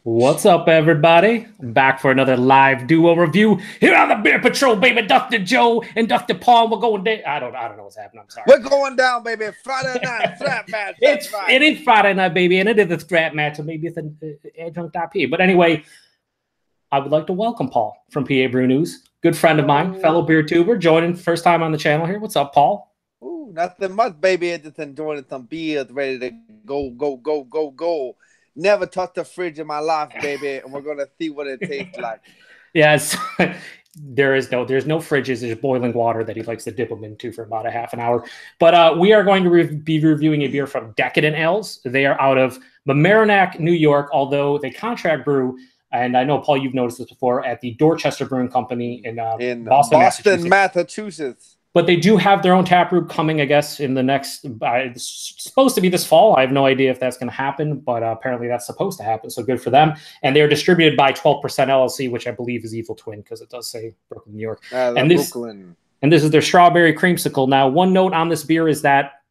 What's up, everybody? I'm back for another live duo review here on the Beer Patrol, baby. Dr. Joe and Dr. Paul. We're going down. I don't know what's happening. I'm sorry. We're going down, baby. Friday night strap match. It is Friday night, baby, and it is a strap match, so maybe it's an adjunct IP. But anyway, I would like to welcome Paul from PABrewNews, good friend of mine, fellow BeerTuber, joining first time on the channel here. What's up, Paul? Ooh, nothing much, baby. Just enjoying some beers, ready to go. Never touched the fridge in my life, baby, and we're gonna see what it tastes like. Yes, there's no fridges. There's boiling water that he likes to dip them into for about a half an hour. But we are going to be reviewing a beer from Decadent Ales. They are out of Mamaroneck, New York, although they contract brew. And I know, Paul, you've noticed this before at the Dorchester Brewing Company in Boston, Massachusetts. But they do have their own tap room coming, I guess, in the next. It's supposed to be this fall. I have no idea if that's going to happen, but apparently that's supposed to happen. So good for them. And they are distributed by 12% LLC, which I believe is Evil Twin because it does say Brooklyn, New York. And this is their Strawberry Creamsicle. Now, one note on this beer is that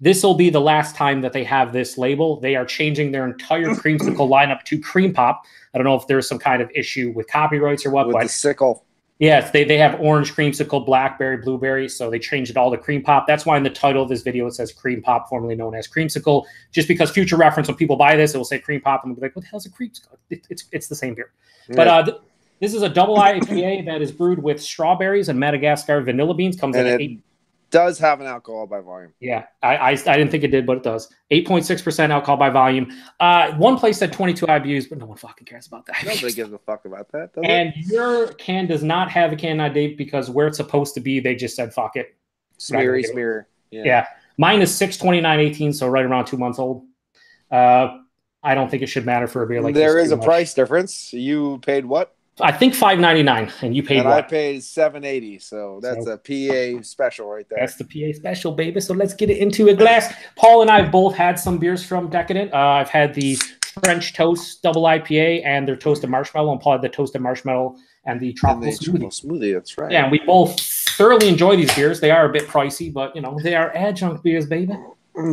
this will be the last time that they have this label. They are changing their entire creamsicle lineup to cream pop. I don't know if there's some kind of issue with copyrights or what. With the sickle. Yes, they have orange creamsicle, blackberry, blueberry, so they changed it all to cream pop. That's why in the title of this video it says cream pop, formerly known as creamsicle, just because future reference, when people buy this, it will say cream pop, and we'll be like, what the hell is a creamsicle? It's the same beer. Yeah. But this is a double IPA that is brewed with strawberries and Madagascar vanilla beans. Comes in at 8. Does have an alcohol by volume. Yeah, I didn't think it did, but it does. 8.6% alcohol by volume. One place said 22 IBUs, but no one fucking cares about that. Nobody gives a fuck about that. And your can does not have a can ID because where it's supposed to be, they just said fuck it. Smear. Yeah. Mine is 6/29/18, so right around 2 months old. I don't think it should matter for a beer like this. There is a price difference. You paid what? I think $5.99, and you paid and what? I paid $7.80, so that's a PA special right there. That's the PA special, baby. So let's get it into a glass. Paul and I have both had some beers from Decadent. I've had the French Toast Double IPA and their Toasted Marshmallow, and Paul had the Toasted Marshmallow and the Tropical Smoothie. That's right. Yeah, and we both thoroughly enjoy these beers. They are a bit pricey, but, you know, they are adjunct beers, baby.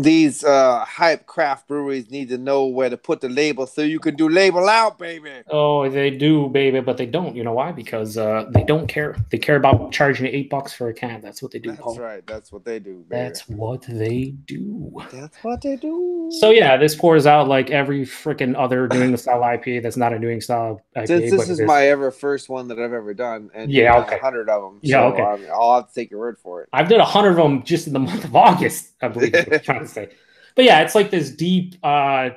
These hype craft breweries need to know where to put the label so you can do label out, baby. Oh, they do, baby, but they don't. You know why? Because they don't care. They care about charging you $8 for a can. That's what they do, Paul. That's right. That's what they do, baby. That's what they do. That's what they do. So, yeah, this pours out like every freaking other New England style IPA that's not a New England style IPA. Since this is my first one that I've ever done, and yeah, okay. 100 of them. Yeah, so okay. I'll have to take your word for it. I've done 100 of them just in the month of August, I believe is what I'm trying to say. But yeah, it's like this deep,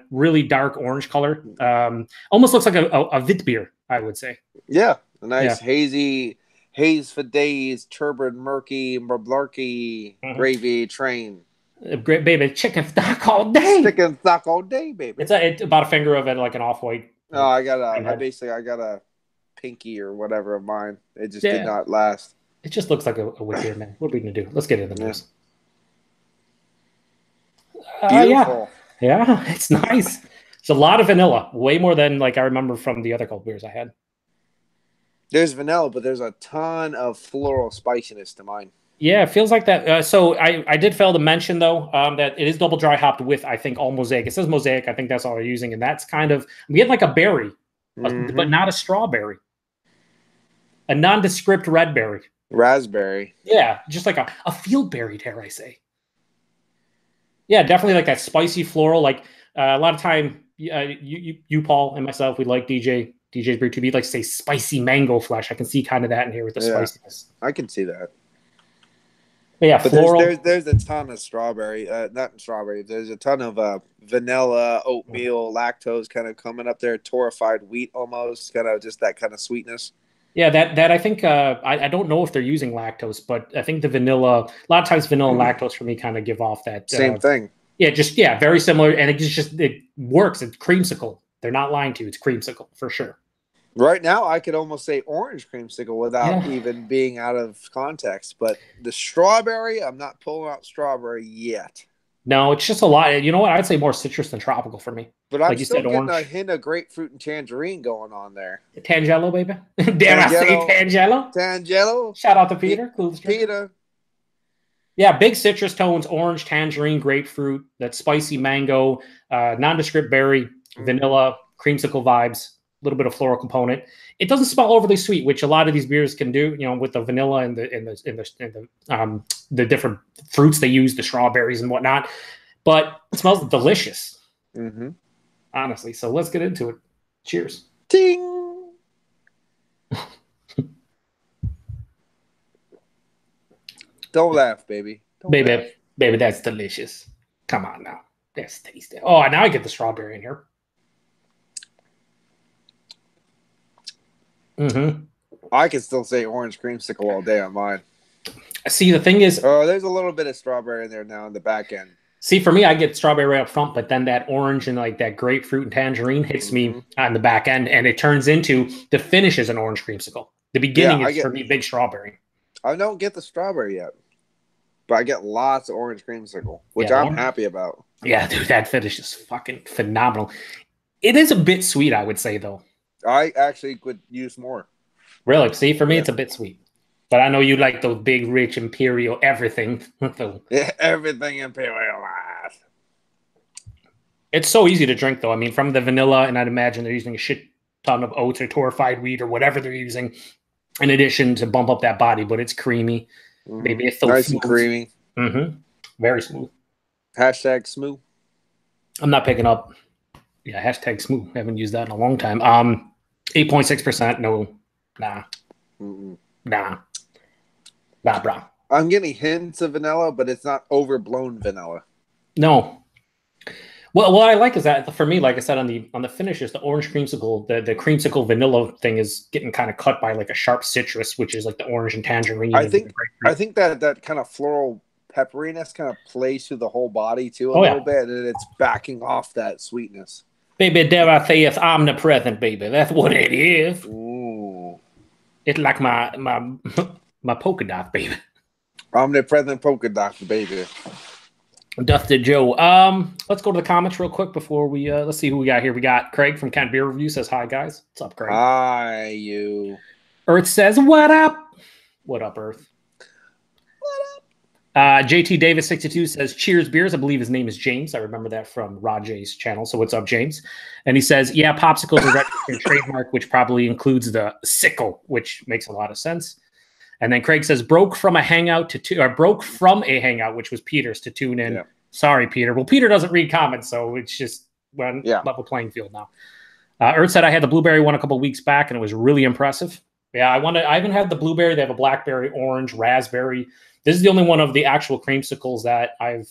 really dark orange color. Almost looks like a wit beer, I would say. Yeah, a nice hazy, haze for days, turbid, murky, blarky, gravy train. Great, baby. Chicken stock all day. Chicken stock all day, baby. It's about a finger of it, like an off-white. No, I got a pinky or whatever of mine. It just did not last. It just looks like a wit beer, man. What are we gonna do? Let's get into the news. Beautiful. Yeah, it's nice. It's a lot of vanilla, way more than like I remember from the other cold beers I had. There's vanilla, but there's a ton of floral spiciness to mine. Yeah, it feels like that. So I did fail to mention though that it is double dry hopped with, I think, all Mosaic. It says Mosaic. I think that's all they're using, and that's kind of, we get like a berry, but not a strawberry, a nondescript red berry, raspberry. Yeah, just like a field berry, dare I say. Yeah, definitely like that spicy floral. Like a lot of time, you Paul and myself, we like DJ's BeerTuber. We'd like to say spicy mango flesh. I can see kind of that in here with the spiciness. I can see that. But yeah, floral. There's a ton of strawberry. Not strawberry. There's a ton of vanilla, oatmeal, lactose kind of coming up there. Torrefied wheat almost. Kind of just that kind of sweetness. Yeah, that I think I don't know if they're using lactose, but I think the vanilla, a lot of times vanilla and lactose for me kind of give off that same thing. Yeah, very similar, and it works. It's creamsicle. They're not lying to you. It's creamsicle for sure. Right now, I could almost say orange creamsicle without even being out of context. But the strawberry, I'm not pulling out strawberry yet. No, it's just a lot. You know what? I'd say more citrus than tropical for me. But I'm still getting a hint of grapefruit and tangerine going on there. Tangelo, baby. Dare I say Tangelo? Tangelo. Shout out to Peter. Peter. Yeah, big citrus tones, orange, tangerine, grapefruit, that spicy mango, nondescript berry, vanilla, creamsicle vibes, a little bit of floral component. It doesn't smell overly sweet, which a lot of these beers can do. You know, with the vanilla and the different fruits they use, the strawberries and whatnot. But it smells delicious, honestly. So let's get into it. Cheers. Ding. Don't laugh, baby. Baby, that's delicious. Come on now. That's tasty. Oh, now I get the strawberry in here. I can still say orange creamsicle all day on mine. See, the thing is... Oh, there's a little bit of strawberry in there now in the back end. See, for me, I get strawberry right up front, but then that orange and like that grapefruit and tangerine hits me on the back end, and it turns into the finish is an orange creamsicle. The beginning is for me big strawberry. I don't get the strawberry yet, but I get lots of orange creamsicle, which I'm happy about. Yeah, dude, that finish is fucking phenomenal. It is a bit sweet, I would say, though. I actually could use more. Really? See, for me, it's a bit sweet. But I know you like those big, rich, imperial everything. Everything imperialized. It's so easy to drink, though. I mean, from the vanilla, and I'd imagine they're using a shit ton of oats or torrefied wheat or whatever they're using in addition to bump up that body. But it's creamy. Maybe it's nice and creamy. Very smooth. Hashtag smooth. I'm not picking up. Yeah, hashtag smooth. I haven't used that in a long time. 8.6%. No. Nah. Nah, bro. I'm getting hints of vanilla, but it's not overblown vanilla. No. Well, what I like is that for me, like I said on the finishes, the orange creamsicle, the creamsicle vanilla thing is getting kind of cut by like a sharp citrus, which is like the orange and tangerine. I think that kind of floral pepperiness kind of plays through the whole body too a little bit, and it's backing off that sweetness. Baby, dare I say it's omnipresent, baby. That's what it is. Ooh. It's like my polka dot, baby. Omnipresent polka dot, baby. Dusted Joe. Let's go to the comments real quick before we let's see who we got here. We got Craig from Kent Beer Review says hi guys. What's up, Craig? Hi, you. Earth says what up? What up, Earth? JT Davis 62 says cheers beers. I believe his name is James. I remember that from Rajay's channel. So what's up, James? And he says, yeah, popsicles are registered trademark, which probably includes the sickle, which makes a lot of sense. And then Craig says broke from a hangout, which was Peter's, to tune in. Yeah. Sorry, Peter. Well, Peter doesn't read comments, so it's just level playing field now. Earth said I had the blueberry one a couple weeks back, and it was really impressive. Yeah, I haven't had the blueberry. They have a blackberry, orange, raspberry. This is the only one of the actual creamsicles that I've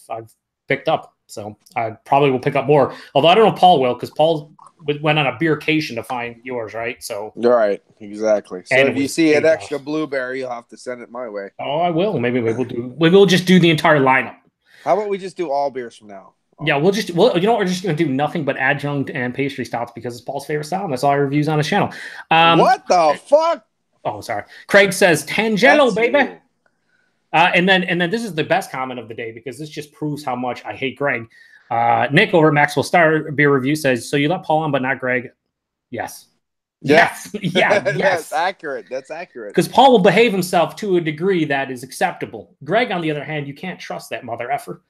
picked up. So I probably will pick up more. Although I don't know Paul will, because Paul went on a beercation to find yours, right? So right, exactly. So if you see an extra blueberry, you'll have to send it my way. Oh, I will. Maybe we'll just do the entire lineup. How about we just do all beers from now? Yeah, we're just gonna do nothing but adjunct and pastry stouts because it's Paul's favorite style, and that's all our reviews on his channel. What the fuck? Oh, sorry. Craig says Tangelo, baby. And then this is the best comment of the day because this just proves how much I hate Greg. Nick over at Maxwell Star Beer Review says, so you let Paul on but not Greg? Yes. Yes. Yeah, yes. That's accurate. That's accurate. Because Paul will behave himself to a degree that is acceptable. Greg, on the other hand, you can't trust that mother effer.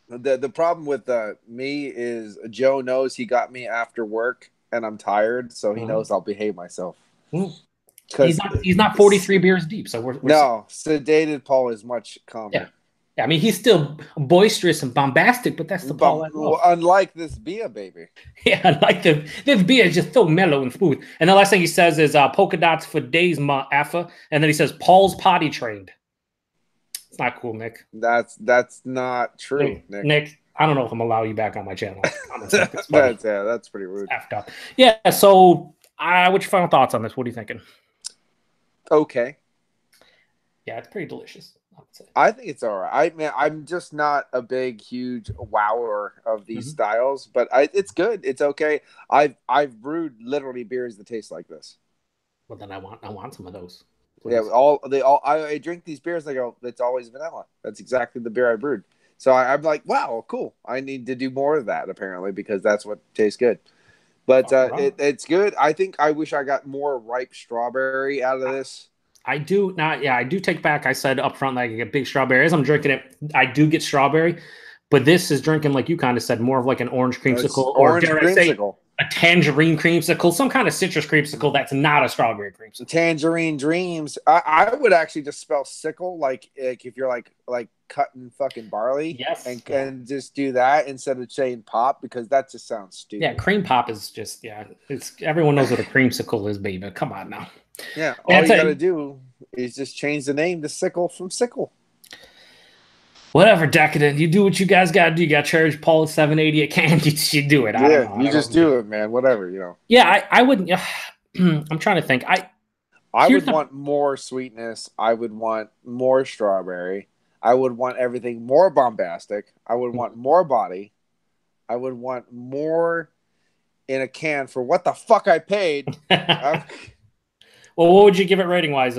The problem with me is Joe knows he got me after work and I'm tired, so he knows I'll behave myself. He's not 43 beers deep, so we're sedated Paul is much calmer. Yeah, I mean he's still boisterous and bombastic, but that's the Paul I love. Unlike this beer, baby. Yeah, unlike this beer is just so mellow and smooth. And the last thing he says is polka dots for days, ma affa, and then he says Paul's potty trained. It's not cool, Nick. That's not true, Nick. I don't know if I'm allowing you back on my channel. That's pretty rude. Yeah. So, what's your final thoughts on this? What are you thinking? Okay. Yeah, it's pretty delicious, I would say. I think it's all right. I'm just not a big, huge wower of these styles, but it's good. It's okay. I've brewed literally beers that taste like this. Well, then I want some of those. Please. Yeah, I drink these beers. I go, it's always vanilla. That's exactly the beer I brewed. So I'm like, wow, cool. I need to do more of that apparently because that's what tastes good. But it's good. I wish I got more ripe strawberry out of this. I do not. Yeah, I do take back. I said up front, like I get big strawberry. As I'm drinking it, I do get strawberry. But this is drinking, like you kind of said, more of like an orange creamsicle, or dare I say, a tangerine creamsicle, some kind of citrus creamsicle that's not a strawberry creamsicle. Tangerine dreams. I would actually just spell sickle like if you're like cutting fucking barley. Yes. And just do that instead of saying pop, because that just sounds stupid. Yeah, cream pop is just it's everyone knows what a creamsicle is, baby. Come on now. Yeah, all you gotta do is just change the name to sickle from sickle. Whatever, Decadent. You do what you guys got to do. You got to charge Paul at $7.80 a can. You do it. You just do it, man. Whatever, you know. Yeah, I wouldn't. I'm trying to think. I would want more sweetness. I would want more strawberry. I would want everything more bombastic. I would want more body. I would want more in a can for what the fuck I paid. Well, what would you give it rating wise?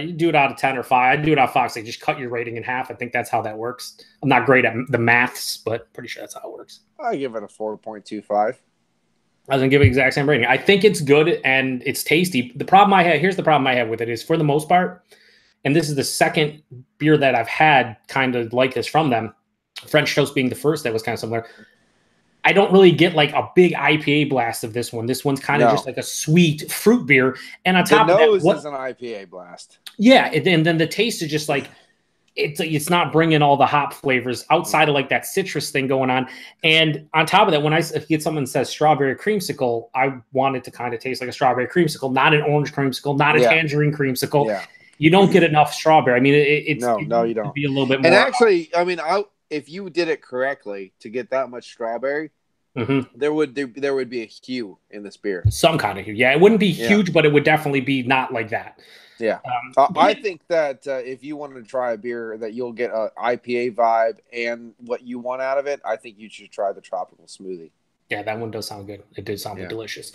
You do it out of 10 or 5. I'd do it out of 5. So just cut your rating in half. I think that's how that works. I'm not great at the maths, but pretty sure that's how it works. I give it a 4.25. I was gonna give it the exact same rating. I think it's good and it's tasty. The problem I have, here's the problem I have with it is, for the most part, and this is the second beer that I've had kind of like this from them, French Toast being the first that was kind of similar. I don't really get like a big IPA blast of this one. This one's kind of just like a sweet fruit beer. And on top of that, the nose is an IPA blast. Yeah, and then the taste is just like, it's not bringing all the hop flavors outside of like that citrus thing going on. And on top of that, when I get someone that says strawberry creamsicle, I want it to kind of taste like a strawberry creamsicle, not an orange creamsicle, not a tangerine creamsicle. Yeah. You don't get enough strawberry. I mean, no, you don't. Be a little bit more. And actually, I mean, if you did it correctly to get that much strawberry, there would be a hue in this beer. Some kind of hue. Yeah, it wouldn't be huge, but it would definitely be not like that. Yeah. I think that if you wanted to try a beer that you'll get an IPA vibe and what you want out of it, I think you should try the tropical smoothie. Yeah, that one does sound good. It did sound delicious.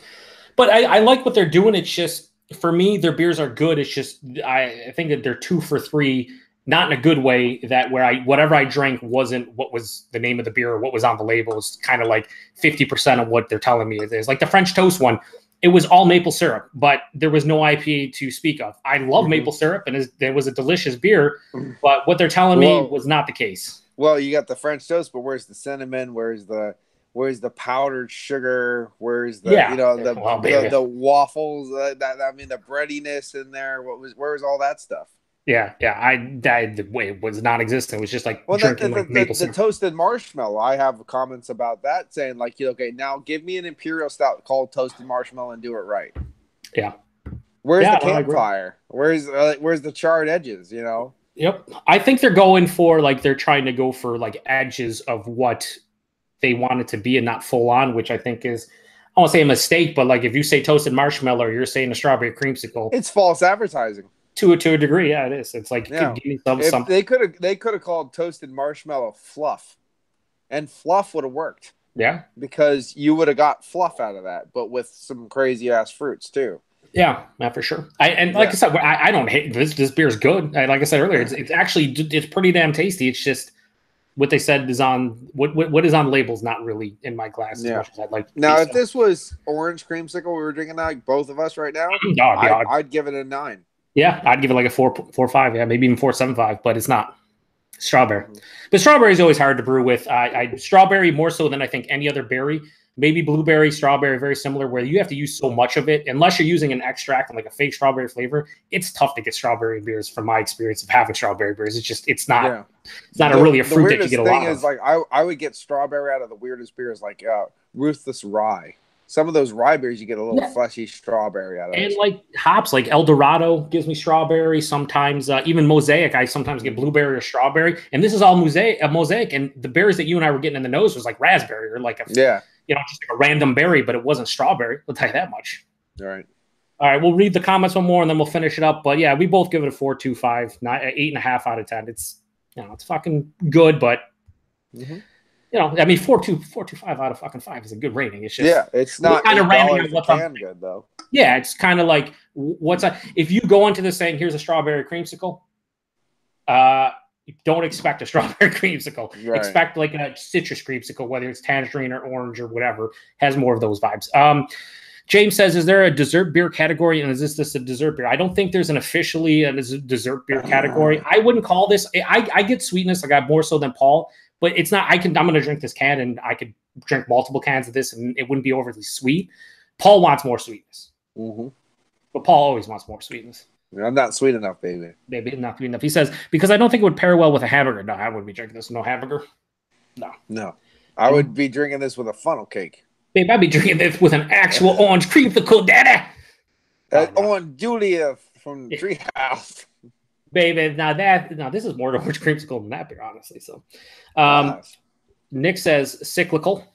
But I like what they're doing. It's just, for me, their beers are good. It's just, I think that they're 2 for $3. Not in a good way, that where whatever I drank wasn't what was the name of the beer or what was on the label. It's kind of like 50% of what they're telling me it is. Like the French Toast one, it was all maple syrup, but there was no IPA to speak of. I love maple syrup, and there was a delicious beer, but what they're telling me was not the case. Well, you got the French Toast, but where's the cinnamon? Where's the powdered sugar? Where's the the waffles? The breadiness in there. Where was all that stuff? Yeah, it was non-existent. It was just like drinking maple syrup. The toasted marshmallow. I have comments about that saying like, okay, now give me an imperial stout called toasted marshmallow and do it right. Yeah. Where's the campfire? Where's the charred edges? You know. Yep. I think they're going for they're trying to go for like edges of what they want it to be and not full on, which I think is, I won't say a mistake, but like if you say toasted marshmallow, you're saying a strawberry creamsicle. It's false advertising. To a degree, yeah, it is. It's like, give me something. They could have called toasted marshmallow fluff, and fluff would have worked. Yeah, because you would have got fluff out of that, but with some crazy ass fruits too. Yeah, for sure. Like I said, I don't hate this. This beer is good. Like I said earlier, it's actually pretty damn tasty. It's just what they said is on what is on labels, not really in my glass. As much as I'd like. Now, if this was orange creamsicle we were drinking, like both of us right now, I'd give it a 9. Yeah, I'd give it like a 4.5. Yeah, maybe even 4.75, but it's not strawberry. But strawberry is always hard to brew with. Strawberry more so than I think any other berry. Maybe blueberry, strawberry, very similar, where you have to use so much of it. Unless you're using an extract and like a fake strawberry flavor, it's tough to get strawberry beers from my experience of having strawberry beers. It's not really a fruit that you get a lot of. The weirdest thing is I would get strawberry out of the weirdest beers like Ruthless Rye. Some of those rye beers, you get a little fleshy strawberry out of it. And like hops, like El Dorado gives me strawberry. Sometimes even Mosaic, I sometimes get blueberry or strawberry. And this is all Mosaic. And the berries that you and I were getting in the nose was like raspberry or like just like a random berry, but it wasn't strawberry. I'll tell you that much. All right, we'll read the comments one more and then we'll finish it up. But yeah, we both give it a 4.25, 8.5 out of 10. It's it's fucking good, but. I mean, 4.25 out of fucking 5 is a good rating. It's just it's not kind of random. What's good though? Yeah, it's kind of like if you go into this saying here's a strawberry creamsicle, don't expect a strawberry creamsicle. Right. Expect like a citrus creamsicle, whether it's tangerine or orange or whatever, has more of those vibes. James says, is there a dessert beer category? And is this a dessert beer? I don't think there's an officially a dessert beer category. I wouldn't call this. I get sweetness. I got more so than Paul, but it's not. I'm going to drink this can, and I could drink multiple cans of this, and it wouldn't be overly sweet. Paul wants more sweetness, but Paul always wants more sweetness. I'm not sweet enough, baby. Maybe not sweet enough. He says, because I don't think it would pair well with a hamburger. No, I wouldn't be drinking this with no hamburger. No. I would be drinking this with a funnel cake. Babe, I'd be drinking this with an actual orange creamsicle, daddy. Orange Julia from Treehouse. Baby, now this is more to orange creamsicle than that beer, honestly. So, Nick says cyclical.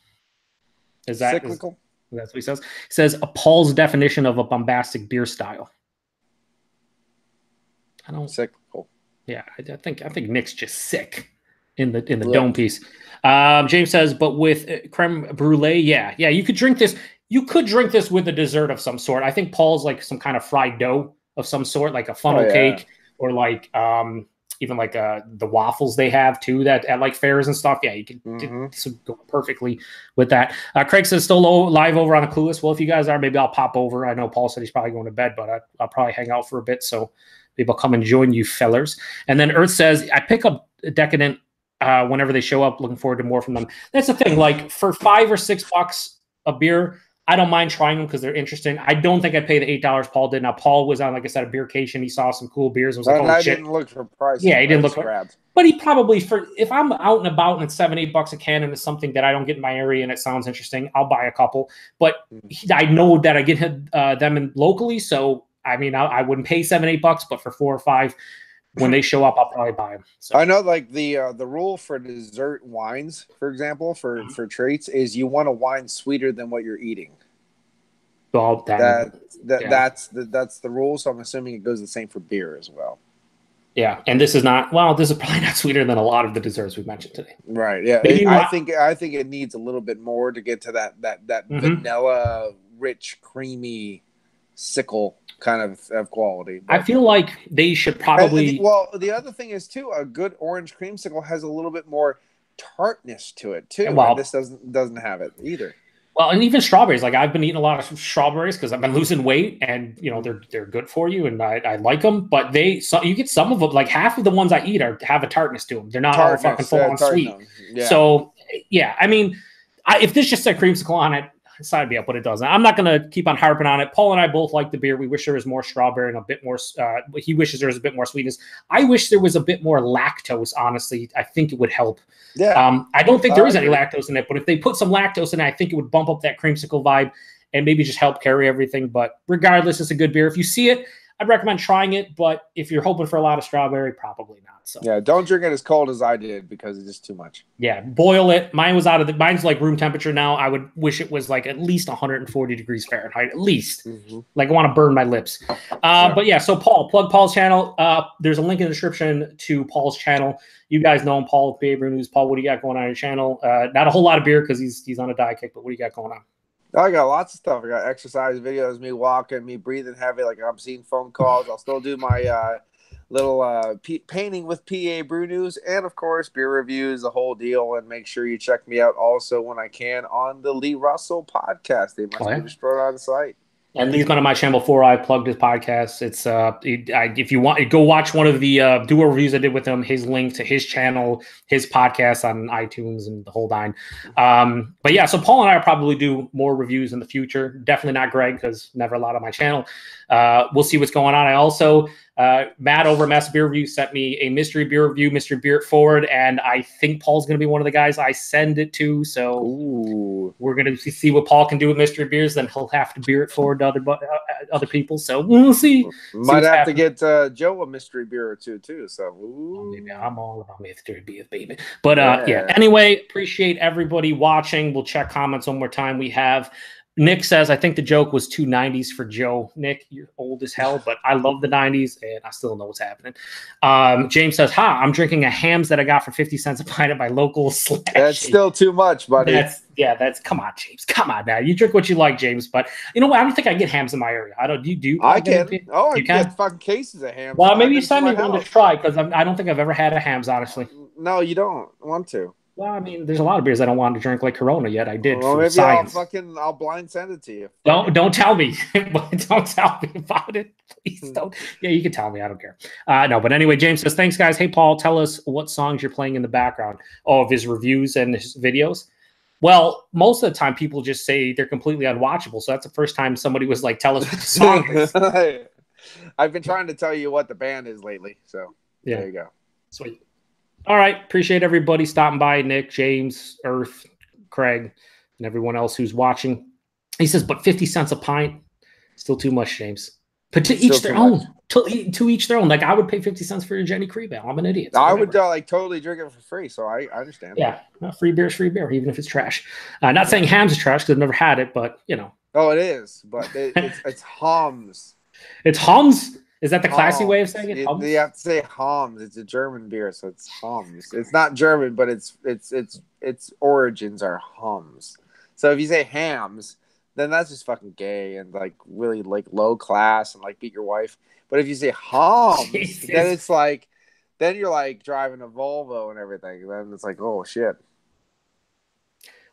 Is that cyclical? That's what he says. He says Paul's definition of a bombastic beer style. I don't cyclical. Yeah, I think Nick's just sick in the dome piece. James says, but with creme brulee, yeah, you could drink this. You could drink this with a dessert of some sort. I think Paul's like some kind of fried dough of some sort, like a funnel cake, or like even like the waffles they have too that at like fairs and stuff. Yeah, you can go perfectly with that. Craig says still live over on the Clueless. Well, if you guys are, maybe I'll pop over. I know Paul said he's probably going to bed, but I'll probably hang out for a bit. So maybe I'll come and join you fellers. And then Earth says, I pick up Decadent whenever they show up. Looking forward to more from them. That's the thing. Like for $5 or $6 a beer, I don't mind trying them because they're interesting. I don't think I'd pay the $8 Paul did. Now, Paul was on, like I said, a beercation. He saw some cool beers. And was like, oh, shit. Didn't look for prices. Yeah, he didn't look for it. But he probably, if I'm out and about and it's $7, $8 a can and it's something that I don't get in my area and it sounds interesting, I'll buy a couple. But I know that I get them in locally. So, I mean, I wouldn't pay $7, $8, but for $4 or $5, when they show up, I'll probably buy them. So. I know, like the rule for dessert wines, for example, for treats, is you want a wine sweeter than what you're eating. Well, that's the rule. So I'm assuming it goes the same for beer as well. Yeah, and this is not. Well, this is probably not sweeter than a lot of the desserts we've mentioned today. Right. Yeah. I think it needs a little bit more to get to that vanilla, rich, creamy sickle kind of quality. But I feel like they should probably. The other thing is too, a good orange creamsicle has a little bit more tartness to it too. Well, and this doesn't have it either. Well, and even strawberries. Like I've been eating a lot of strawberries because I've been losing weight, and you know they're good for you, and I like them. But you get some of them. Like half of the ones I eat have a tartness to them. They're not all fucking full on sweet. Yeah. So yeah, I mean, if this just said creamsicle on it, sign me up, but it doesn't. I'm not going to keep on harping on it. Paul and I both like the beer. We wish there was more strawberry and a bit more. He wishes there was a bit more sweetness. I wish there was a bit more lactose. Honestly, I think it would help. Yeah. I don't think there is any lactose in it, but if they put some lactose in it, I think it would bump up that creamsicle vibe and maybe just help carry everything. But regardless, it's a good beer. If you see it, I'd recommend trying it. But if you're hoping for a lot of strawberry, probably not. So yeah, don't drink it as cold as I did because it's just too much. Yeah, boil it. Mine's like room temperature now. I would wish it was like at least 140 degrees Fahrenheit, at least. Like I want to burn my lips. But yeah, so plug Paul's channel. There's a link in the description to Paul's channel. You guys know him, Paul with PABrewNews. Paul, what do you got going on your channel? Not a whole lot of beer because he's on a diet kick, but what do you got going on? I got lots of stuff. I got exercise videos, me walking, me breathing heavy, like obscene phone calls. I'll still do my little painting with PABrewNews, and of course beer reviews, the whole deal. And make sure you check me out also when I can on the Lee Russell podcast. They must be destroyed on the site. And Lee's been on my channel before I plugged his podcast. It's if you want, go watch one of the duo reviews I did with him. His link to his channel, his podcast on iTunes and the whole nine. But yeah, so Paul and I will probably do more reviews in the future. Definitely not Greg because never allowed on my channel. We'll see what's going on. I also Matt over at Massive Beer Review sent me a mystery beer review, Mystery Beer It Forward, and I think Paul's going to be one of the guys I send it to. So we're going to see what Paul can do with mystery beers. Then he'll have to beer it forward to other people. So we'll see. Might have to get Joe a mystery beer or two too. So maybe I'm all about mystery beers, baby. But yeah. Anyway, appreciate everybody watching. We'll check comments one more time. We have. Nick says, I think the joke was 290s for Joe. Nick, you're old as hell, but I love the 90s, and I still know what's happening. James says, I'm drinking a Hams that I got for 50 cents a pint at my local / That's still too much, buddy. That's come on, James. Come on now. You drink what you like, James. But you know what? I don't think I get Hams in my area. I don't. Do you? I can. Oh, you can get fucking cases of Hams. Well, maybe you send me one to try because I don't think I've ever had a Hams, honestly. No, you don't want to. Well, I mean, there's a lot of beers I don't want to drink, like Corona yet. I did Well, for maybe science. I'll blind send it to you. Don't tell me. Don't tell me about it. Please don't. Yeah, you can tell me. I don't care. No, but anyway, James says, thanks, guys. Hey, Paul, tell us what songs you're playing in the background of his reviews and his videos. Well, most of the time people just say they're completely unwatchable. So that's the first time somebody was like, tell us what the song is. I've been trying to tell you what the band is lately. So yeah, there you go. Sweet. All right. Appreciate everybody stopping by. Nick, James, Earth, Craig, and everyone else who's watching. He says, but 50 cents a pint, still too much, James. But to each their own. To each their own. Like, I would pay 50 cents for a Jenny Cream Ale. I'm an idiot. So I would like totally drink it for free, so I understand. Yeah, free beer's free beer, even if it's trash. Not saying Hams is trash because I've never had it, but you know. Oh, it is, but it's Hams. It's Hams. Is that the classy way of saying it? You have to say Hams. It's a German beer, so it's Hams. It's not German, but its origins are Hams. So if you say Hams, then that's just fucking gay and like really like low class and like beat your wife. But if you say Hams, then it's like, then you're like driving a Volvo and everything. And then it's like, oh shit.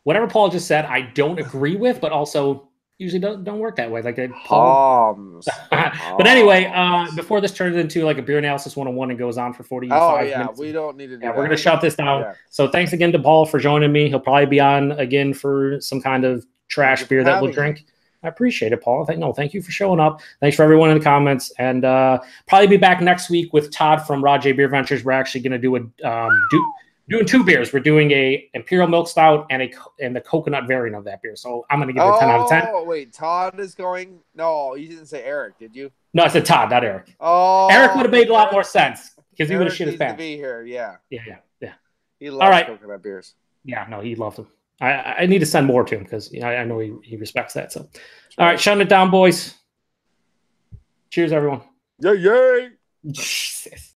Whatever Paul just said, I don't agree with, but also usually don't work that way. Like Hams. But anyway, before this turns into like a beer analysis 101 and goes on for 45 minutes. We don't need to do that. We're going to shut this down. Yeah. So thanks again to Paul for joining me. He'll probably be on again for some kind of trash beer that we'll drink. I appreciate it, Paul. Thank you for showing up. Thanks for everyone in the comments. And probably be back next week with Todd from Rajay Beer Ventures. We're actually going to do doing two beers. We're doing a Imperial Milk Stout and the coconut variant of that beer. So I'm going to give it a 10 out of 10. Oh, wait. Todd is going? No, you didn't say Eric, did you? No, I said Todd, not Eric. Oh, Eric would have made a lot more sense because he would have shit his pants. To be here, yeah. Yeah. He loves coconut beers. Yeah, no, he loved them. I need to send more to him because I know he respects that. So, all right, shutting it down, boys. Cheers, everyone. Yay! Jesus.